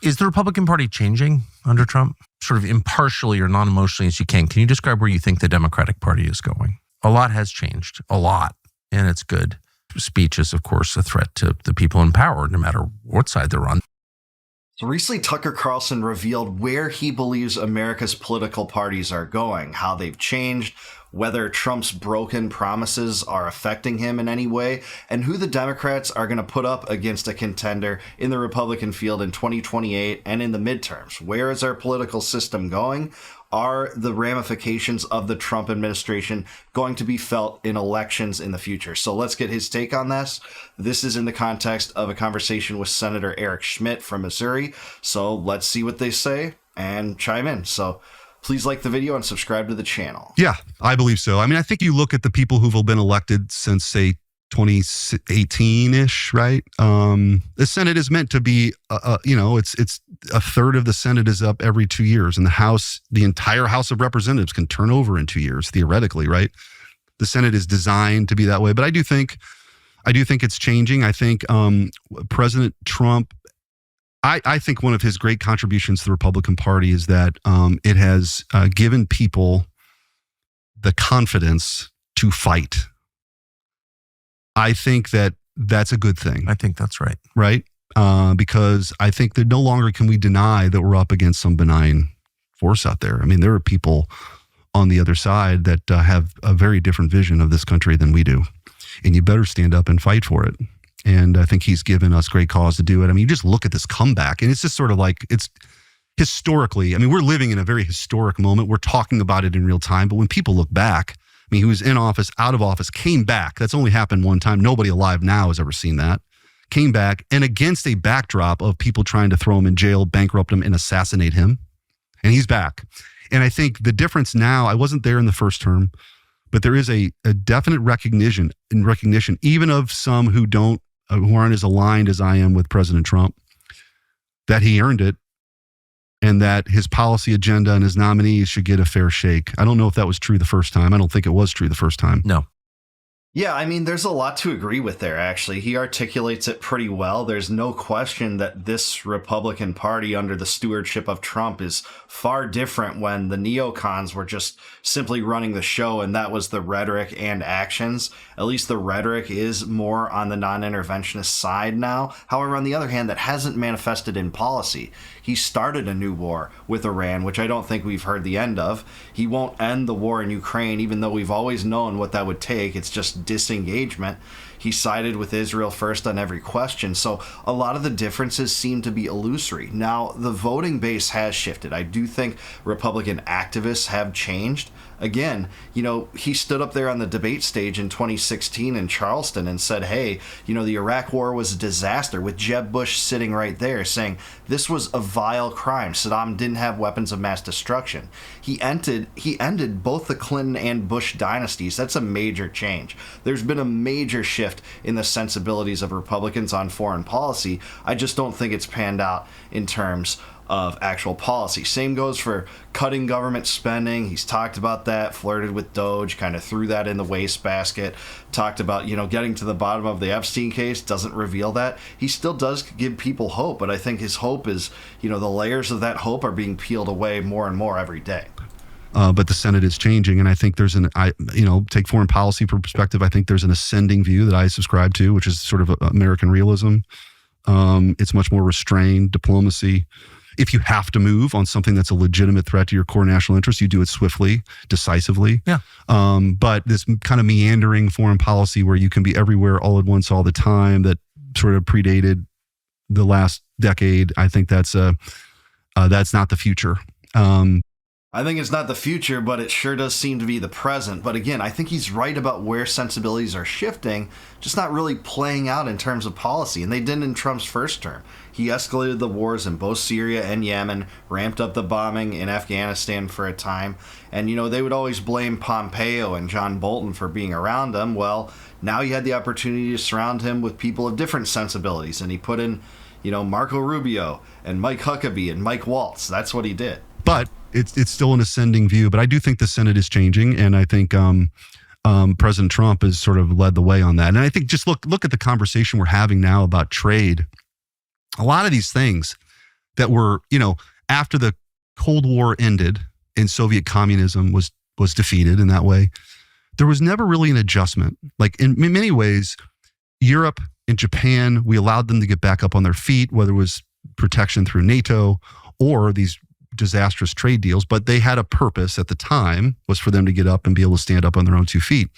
Is the Republican Party changing under Trump? Sort of impartially or non-emotionally as you can. Can you describe where you think the Democratic Party is going? A lot has changed, a lot, and it's good. Speech is, of course, a threat to the people in power, no matter what side they're on. So recently, Tucker Carlson revealed where he believes America's political parties are going, how they've changed, whether Trump's broken promises are affecting him in any way, and who the Democrats are going to put up against a contender in the Republican field in 2028 and in the midterms. Where is our political system going? Are the ramifications of the Trump administration going to be felt in elections in the future? So let's get his take on this. This is in the context of a conversation with Senator Eric Schmitt from Missouri. So let's see what they say and chime in. So please like the video and subscribe to the channel. Yeah, I believe so. I mean, I think you look at the people who've been elected since, say, 2018-ish, right? The Senate is meant to be, it's a third of the Senate is up every 2 years, and the House, the entire House of Representatives can turn over in 2 years, theoretically, right? The Senate is designed to be that way, but I do think it's changing. I think President Trump, I think one of his great contributions to the Republican Party is that it has given people the confidence to fight. I think that that's a good thing. I think that's right. Right? Because I think that no longer can we deny that we're up against some benign force out there. I mean, there are people on the other side that have a very different vision of this country than we do. And you better stand up and fight for it. And I think he's given us great cause to do it. I mean, you just look at this comeback, and it's just sort of like, it's historically, I mean, we're living in a very historic moment. We're talking about it in real time. But when people look back, I mean, he was in office, out of office, came back. That's only happened one time. Nobody alive now has ever seen that. Came back, and against a backdrop of people trying to throw him in jail, bankrupt him, and assassinate him. And he's back. And I think the difference now, I wasn't there in the first term, but there is a definite recognition, even of some who aren't as aligned as I am with President Trump, that he earned it, and that his policy agenda and his nominees should get a fair shake. I don't know if that was true the first time. I don't think it was true the first time. No. Yeah, I mean, there's a lot to agree with there, actually. He articulates it pretty well. There's no question that this Republican Party under the stewardship of Trump is far different when the neocons were just simply running the show, and that was the rhetoric and actions. At least the rhetoric is more on the non-interventionist side now. However, on the other hand, that hasn't manifested in policy. He started a new war with Iran, which I don't think we've heard the end of. He won't end the war in Ukraine, even though we've always known what that would take. It's just disengagement. He sided with Israel first on every question. So a lot of the differences seem to be illusory. Now, the voting base has shifted. I do think Republican activists have changed. Again, he stood up there on the debate stage in 2016 in Charleston and said, hey, the Iraq war was a disaster, with Jeb Bush sitting right there saying this was a vile crime. Saddam didn't have weapons of mass destruction. He ended both the Clinton and Bush dynasties. That's a major change. There's been a major shift in the sensibilities of Republicans on foreign policy. I just don't think it's panned out in terms of actual policy. Same goes for cutting government spending. He's talked about that, flirted with Doge, kind of threw that in the wastebasket, talked about, getting to the bottom of the Epstein case, doesn't reveal that. He still does give people hope, but I think his hope is, the layers of that hope are being peeled away more and more every day. But the Senate is changing, and I think there's take foreign policy perspective. I think there's an ascending view that I subscribe to, which is sort of American realism. It's much more restrained diplomacy. If you have to move on something that's a legitimate threat to your core national interest, you do it swiftly, decisively. Yeah. But this kind of meandering foreign policy where you can be everywhere all at once all the time, that sort of predated the last decade, I think that's not the future. I think it's not the future, but it sure does seem to be the present. But again, I think he's right about where sensibilities are shifting, just not really playing out in terms of policy. And they didn't in Trump's first term. He escalated the wars in both Syria and Yemen, ramped up the bombing in Afghanistan for a time. And, they would always blame Pompeo and John Bolton for being around him. Well, now he had the opportunity to surround him with people of different sensibilities. And he put in, Marco Rubio and Mike Huckabee and Mike Waltz. That's what he did. But it's still an ascending view. But I do think the Senate is changing, and I think President Trump has sort of led the way on that. And I think just look at the conversation we're having now about trade. A lot of these things that were, after the Cold War ended and Soviet communism was defeated in that way, there was never really an adjustment. Like in many ways, Europe and Japan, we allowed them to get back up on their feet, whether it was protection through NATO or these disastrous trade deals, but they had a purpose at the time, was for them to get up and be able to stand up on their own 2 feet.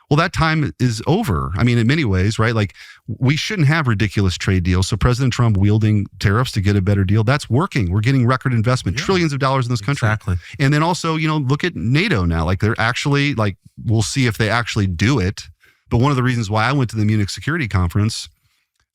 Well, that time is over. I mean, in many ways, right? Like, we shouldn't have ridiculous trade deals. So President Trump wielding tariffs to get a better deal, that's working. We're getting record investment, trillions of dollars in this country. Exactly. And then also, look at NATO now. Like, they're actually, like, we'll see if they actually do it. But one of the reasons why I went to the Munich Security Conference,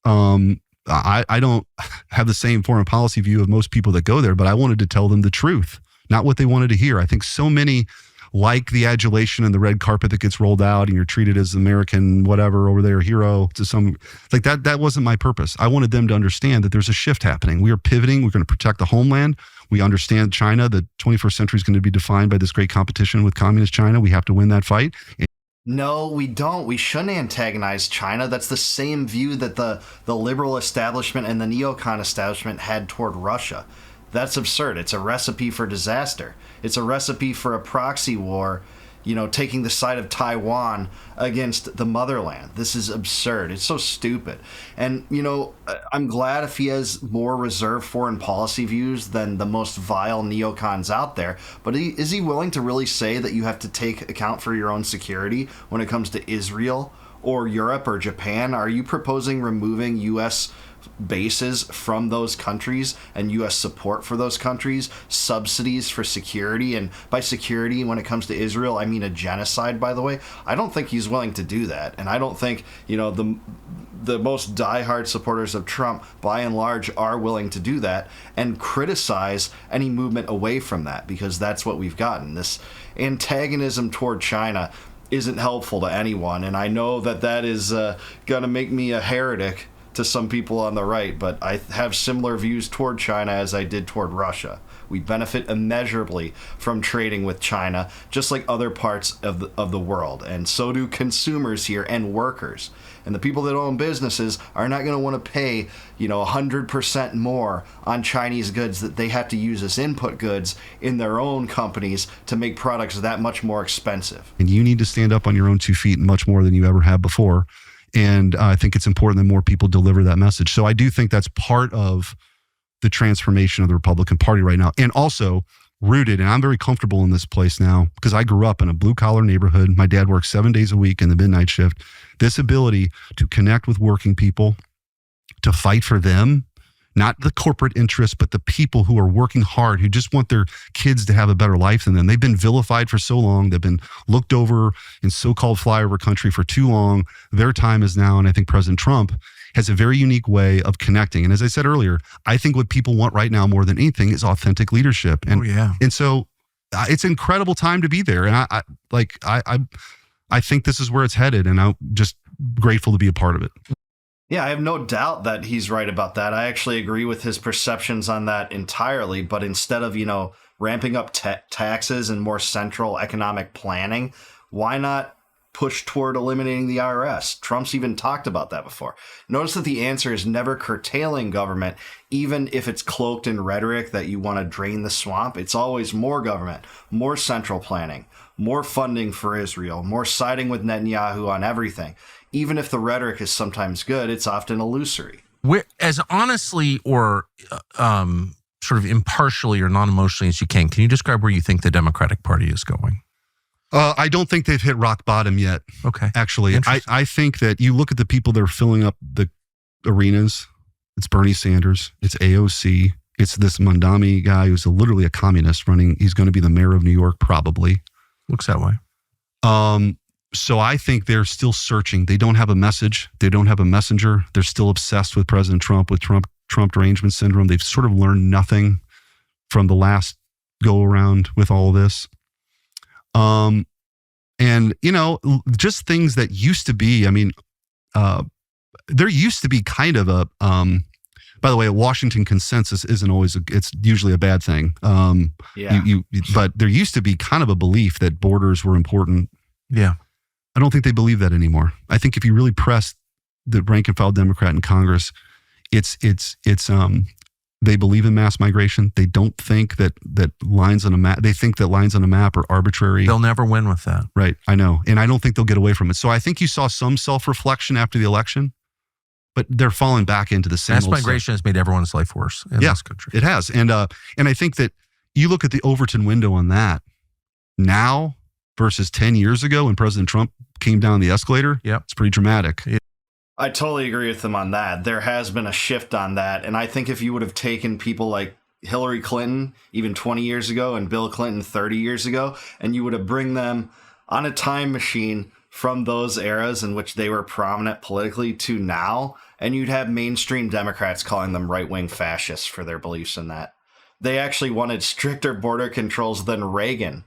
I don't have the same foreign policy view of most people that go there, but I wanted to tell them the truth, not what they wanted to hear. I think so many like the adulation and the red carpet that gets rolled out and you're treated as American, whatever, over there, hero to some, like that wasn't my purpose. I wanted them to understand that there's a shift happening. We are pivoting. We're going to protect the homeland. We understand China. The 21st century is going to be defined by this great competition with communist China. We have to win that fight. No, we don't. We shouldn't antagonize China. That's the same view that the liberal establishment and the neocon establishment had toward Russia. That's absurd. It's a recipe for disaster. It's a recipe for a proxy war, taking the side of Taiwan against the motherland. This is absurd. It's so stupid. And, I'm glad if he has more reserved foreign policy views than the most vile neocons out there. But is he willing to really say that you have to take account for your own security when it comes to Israel or Europe or Japan? Are you proposing removing U.S. bases from those countries and U.S. support for those countries, subsidies for security? And by security, when it comes to Israel, I mean a genocide, by the way. I don't think he's willing to do that. And I don't think, the most diehard supporters of Trump, by and large, are willing to do that and criticize any movement away from that, because that's what we've gotten. This antagonism toward China isn't helpful to anyone. And I know that is going to make me a heretic to some people on the right, but I have similar views toward China as I did toward Russia. We benefit immeasurably from trading with China, just like other parts of the world. And so do consumers here and workers. And the people that own businesses are not going to want to pay, 100% more on Chinese goods that they have to use as input goods in their own companies to make products that much more expensive. And you need to stand up on your own 2 feet much more than you ever have before. And I think it's important that more people deliver that message. So I do think that's part of the transformation of the Republican Party right now. And also rooted, and I'm very comfortable in this place now because I grew up in a blue-collar neighborhood. My dad worked 7 days a week in the midnight shift. This ability to connect with working people, to fight for them, not the corporate interests, but the people who are working hard, who just want their kids to have a better life than them. They've been vilified for so long. They've been looked over in so-called flyover country for too long. Their time is now, and I think President Trump has a very unique way of connecting. And as I said earlier, I think what people want right now more than anything is authentic leadership. And, and so it's an incredible time to be there. And I think this is where it's headed, and I'm just grateful to be a part of it. Yeah, I have no doubt that he's right about that. I actually agree with his perceptions on that entirely. But instead of, ramping up taxes and more central economic planning, why not push toward eliminating the IRS? Trump's even talked about that before. Notice that the answer is never curtailing government, even if it's cloaked in rhetoric that you want to drain the swamp. It's always more government, more central planning, more funding for Israel, more siding with Netanyahu on everything. Even if the rhetoric is sometimes good, it's often illusory. As honestly or sort of impartially or non-emotionally as you can you describe where you think the Democratic Party is going? I don't think they've hit rock bottom yet. Okay. Actually, I think that you look at the people that are filling up the arenas. It's Bernie Sanders. It's AOC. It's this Mondami guy who's literally a communist running. He's going to be the mayor of New York, probably. Looks that way. So I think they're still searching. They don't have a message. They don't have a messenger. They're still obsessed with President Trump, with Trump derangement syndrome. They've sort of learned nothing from the last go around with all of this. And, just things that used to be, there used to be kind of a, by the way, a Washington consensus isn't always, it's usually a bad thing. But there used to be kind of a belief that borders were important. Yeah. I don't think they believe that anymore. I think if you really press the rank and file Democrat in Congress, it's They believe in mass migration. They don't think that lines on a map. They think that lines on a map are arbitrary. They'll never win with that. Right. I know. And I don't think they'll get away from it. So I think you saw some self-reflection after the election, but they're falling back into the same Mass old migration has made everyone's life worse in this country. It has. And I think that you look at the Overton window on that now versus 10 years ago when President Trump came down the escalator. Yeah. It's pretty dramatic. I totally agree with him on that. There has been a shift on that. And I think if you would have taken people like Hillary Clinton even 20 years ago and Bill Clinton 30 years ago, and you would have bring them on a time machine from those eras in which they were prominent politically to now, and you'd have mainstream Democrats calling them right-wing fascists for their beliefs in that. They actually wanted stricter border controls than Reagan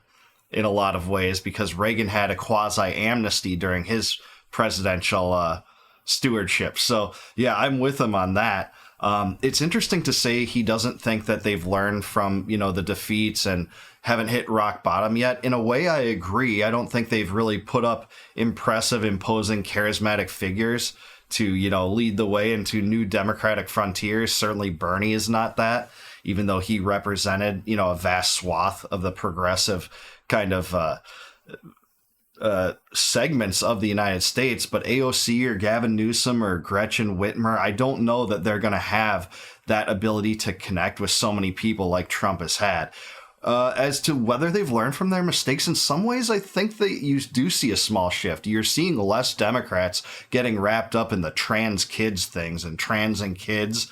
in a lot of ways, because Reagan had a quasi-amnesty during his presidential stewardship. So yeah, I'm with him on that. It's interesting to say he doesn't think that they've learned from, the defeats and haven't hit rock bottom yet. In a way, I agree. I don't think they've really put up impressive, imposing, charismatic figures to, lead the way into new democratic frontiers. Certainly Bernie is not that, even though he represented, a vast swath of the progressive kind of segments of the United States. But AOC or Gavin Newsom or Gretchen Whitmer, I don't know that they're going to have that ability to connect with so many people like Trump has had. As to whether they've learned from their mistakes, in some ways, I think that you do see a small shift. You're seeing less Democrats getting wrapped up in the trans kids things and trans and kids.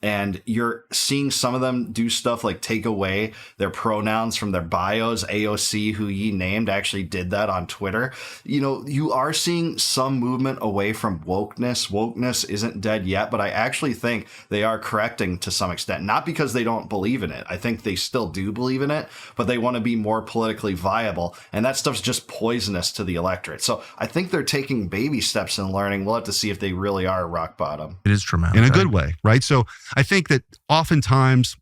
And you're seeing some of them do stuff like take away their pronouns from their bios. AOC, who ye named, actually did that on Twitter. You are seeing some movement away from wokeness. Wokeness isn't dead yet, but I actually think they are correcting to some extent. Not because they don't believe in it. I think they still do believe in it, but they want to be more politically viable. And that stuff's just poisonous to the electorate. So I think they're taking baby steps and learning. We'll have to see if they really are rock bottom. It is dramatic. In a good way, right? So I think that oftentimes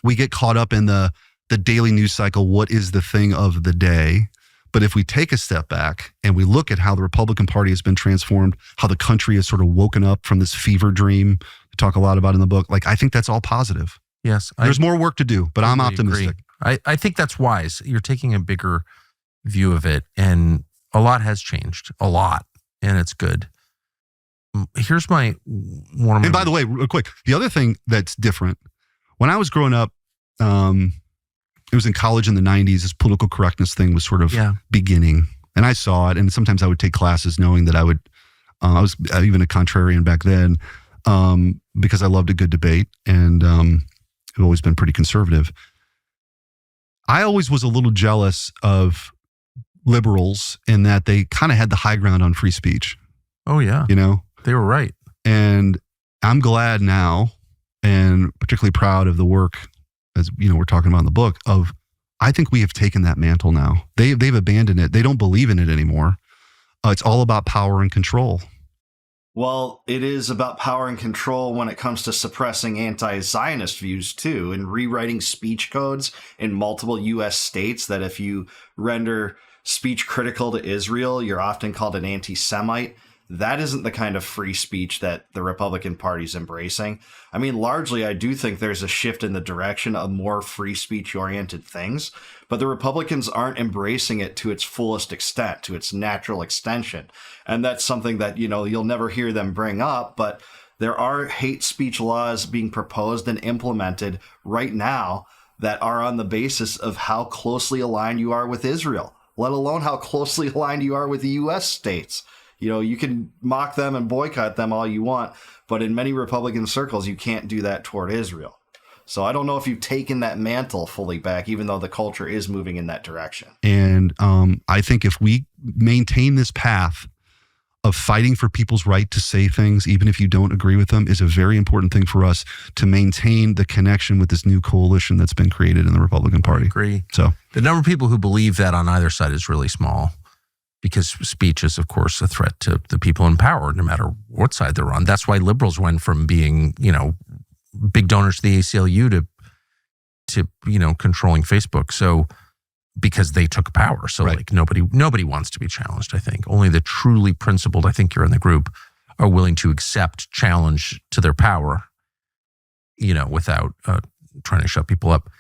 we get caught up in the daily news cycle. What is the thing of the day? But if we take a step back and we look at how the Republican Party has been transformed, how the country has sort of woken up from this fever dream we talk a lot about in the book, I think that's all positive. Yes. There's more work to do, but I'm optimistic. I think that's wise. You're taking a bigger view of it, and a lot has changed, a lot, and it's good. Here's one of my... And by the way, real quick, the other thing that's different, when I was growing up, it was in college in the 90s, this political correctness thing was sort of beginning. And I saw it, and sometimes I would take classes knowing that I was even a contrarian back then, because I loved a good debate, and I've always been pretty conservative. I always was a little jealous of liberals in that they kind of had the high ground on free speech. Oh, yeah. They were right. And I'm glad now, and particularly proud of the work, as we're talking about in the book, I think we have taken that mantle now. They've abandoned it. They don't believe in it anymore. It's all about power and control. Well, it is about power and control when it comes to suppressing anti-Zionist views, too, and rewriting speech codes in multiple U.S. states that if you render speech critical to Israel, you're often called an anti-Semite. That isn't the kind of free speech that the Republican Party's embracing. I mean, largely, I do think there's a shift in the direction of more free speech-oriented things, but the Republicans aren't embracing it to its fullest extent, to its natural extension. And that's something that, you'll never hear them bring up, but there are hate speech laws being proposed and implemented right now that are on the basis of how closely aligned you are with Israel, let alone how closely aligned you are with the U.S. states. You can mock them and boycott them all you want, but in many Republican circles, you can't do that toward Israel. So I don't know if you've taken that mantle fully back, even though the culture is moving in that direction. And I think if we maintain this path of fighting for people's right to say things, even if you don't agree with them, is a very important thing for us to maintain the connection with this new coalition that's been created in the Republican Party. I agree. So the number of people who believe that on either side is really small, because speech is, of course, a threat to the people in power, no matter what side they're on. That's why liberals went from being, big donors to the ACLU to controlling Facebook. So because they took power. So right. Nobody wants to be challenged, I think. Only the truly principled, I think you're in the group, are willing to accept challenge to their power. without trying to shut people up.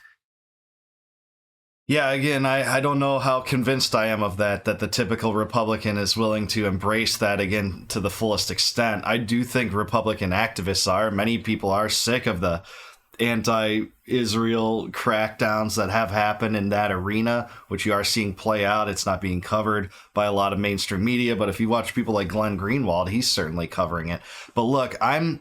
Yeah, again, I don't know how convinced I am of that the typical Republican is willing to embrace that again to the fullest extent. I do think Republican activists are. Many people are sick of the anti-Israel crackdowns that have happened in that arena, which you are seeing play out. It's not being covered by a lot of mainstream media, but if you watch people like Glenn Greenwald, he's certainly covering it. But look, I'm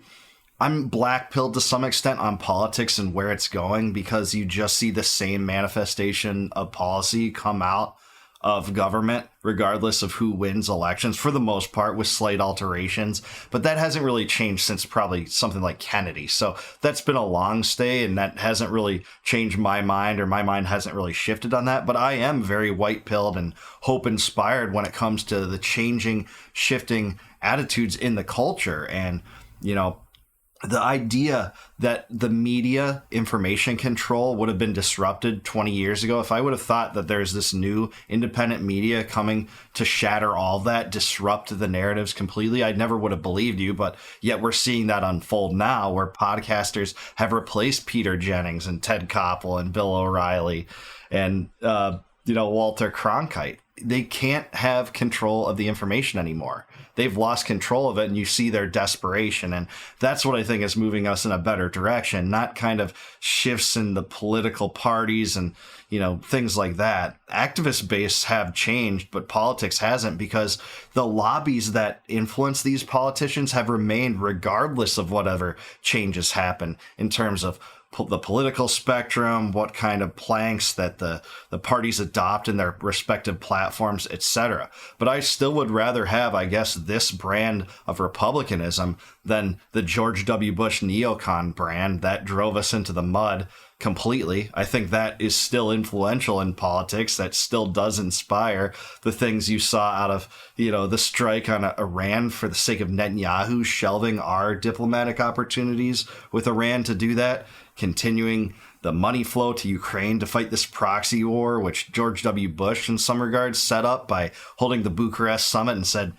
black-pilled to some extent on politics and where it's going, because you just see the same manifestation of policy come out of government, regardless of who wins elections, for the most part, with slight alterations. But that hasn't really changed since probably something like Kennedy. So that's been a long stay, and that hasn't really changed my mind, or my mind hasn't really shifted on that. But I am very white-pilled and hope-inspired when it comes to the changing, shifting attitudes in the culture. And, the idea that the media information control would have been disrupted 20 years ago, if I would have thought that there's this new independent media coming to shatter all that, disrupt the narratives completely, I never would have believed you. But yet we're seeing that unfold now, where podcasters have replaced Peter Jennings and Ted Koppel and Bill O'Reilly and, Walter Cronkite. They can't have control of the information anymore. They've lost control of it, and you see their desperation. And that's what I think is moving us in a better direction, not kind of shifts in the political parties and, things like that. Activist base have changed, but politics hasn't, because the lobbies that influence these politicians have remained regardless of whatever changes happen in terms of the political spectrum, what kind of planks that the parties adopt in their respective platforms, etc. But I still would rather have, I guess, this brand of republicanism than the George W. Bush neocon brand that drove us into the mud completely. I think that is still influential in politics. That still does inspire the things you saw out of, the strike on Iran for the sake of Netanyahu shelving our diplomatic opportunities with Iran to do that, continuing the money flow to Ukraine to fight this proxy war, which George W. Bush in some regards set up by holding the Bucharest summit and said,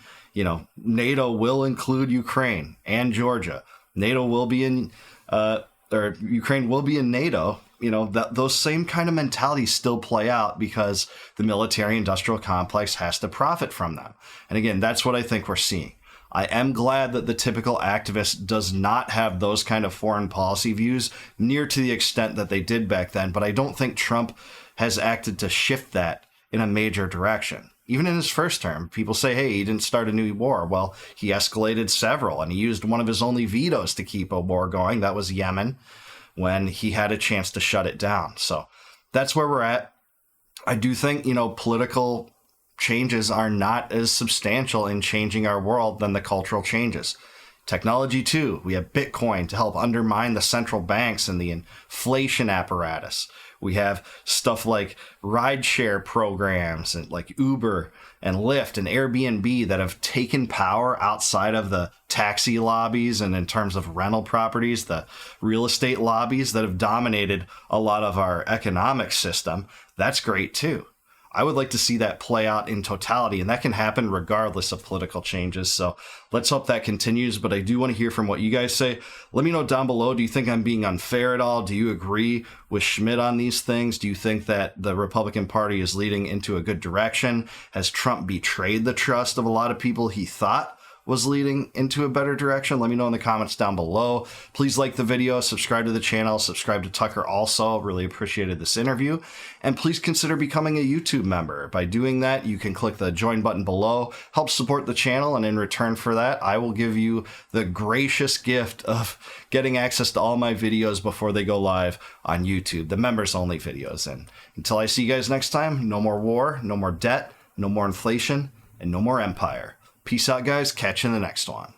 NATO will include Ukraine and Georgia. NATO will be in, or Ukraine will be in NATO. Those same kind of mentalities still play out because the military industrial complex has to profit from them. And again, that's what I think we're seeing. I am glad that the typical activist does not have those kind of foreign policy views near to the extent that they did back then, but I don't think Trump has acted to shift that in a major direction. Even in his first term, people say, hey, he didn't start a new war. Well, he escalated several, and he used one of his only vetoes to keep a war going. That was Yemen, when he had a chance to shut it down. So that's where we're at. I do think, political changes are not as substantial in changing our world than the cultural changes. Technology, too. We have Bitcoin to help undermine the central banks and the inflation apparatus. We have stuff like rideshare programs and like Uber and Lyft and Airbnb that have taken power outside of the taxi lobbies, and in terms of rental properties, the real estate lobbies that have dominated a lot of our economic system. That's great, too. I would like to see that play out in totality, and that can happen regardless of political changes. So let's hope that continues. But I do want to hear from what you guys say. Let me know down below. Do you think I'm being unfair at all? Do you agree with Schmitt on these things? Do you think that the Republican Party is leading into a good direction? Has Trump betrayed the trust of a lot of people he thought was leading into a better direction? Let me know in the comments down below. Please like the video, subscribe to the channel, subscribe to Tucker also. Really appreciated this interview. And please consider becoming a YouTube member. By doing that, you can click the join button below, help support the channel, and in return for that, I will give you the gracious gift of getting access to all my videos before they go live on YouTube, the members only videos. And until I see you guys next time, no more war, no more debt, no more inflation, and no more empire. Peace out, guys. Catch you in the next one.